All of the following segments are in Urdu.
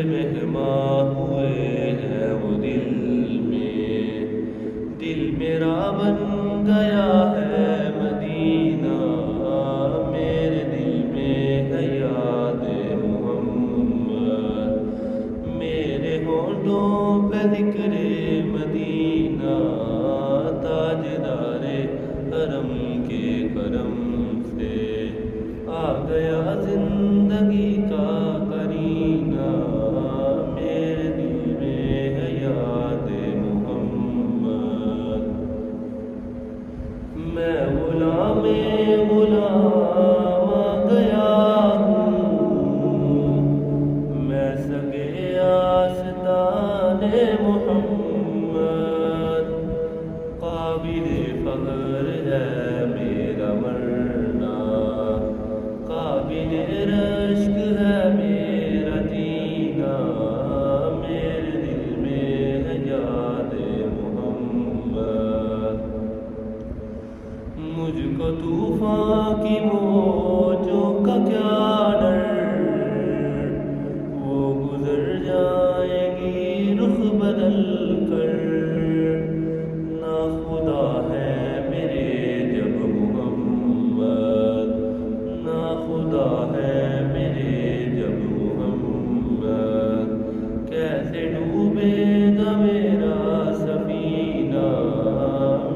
مہمان ہوئے ہیں وہ دل میرا بن گیا ہے مدینہ، میرے دل میں ہے یاد محمد، میرے ہونٹوں پہ ذکر مدینہ، تاجدار حرم کے کرم سے آ گیا زندگی کا کرینہ، میرے دل میں ہے یاد محمد، میں غلام غلام آ گیا ہوں، میں سگے آستان محمد، قابل فخر ہے میرا مرنا، قابل رشک ہے میرا جینا، میرے دل میں ہے یاد محمد، مجھ کو طوفان کی موجوں کا کیا ڈر، وہ گزر جائے گی رخ بدل کر، نہ خدا ہے میرے جب محمد، نہ خدا ہے میرے جب محمد، کیسے ڈوبے گا میرا سفینہ،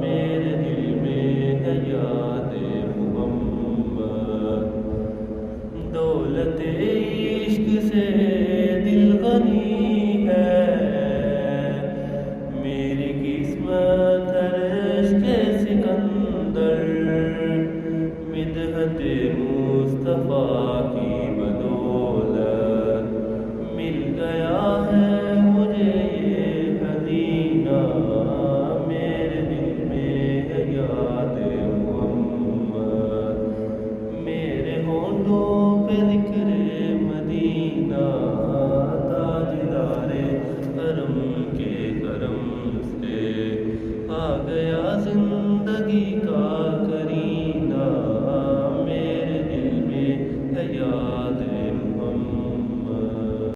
میرے دل میں ہے یاد محمد، دولت عشق سے دل غنی ہے، میری قسمت عشق سکندر، مدحت مصطفیٰ کی بدولت مل گیا ہے مجھے یہ خزینہ، میرے دل میں ہے یاد محمد، میرے ہونٹوں پہ ذکر مدینہ، تاجدار حرم کے کرم سے آ گیا زندگی کا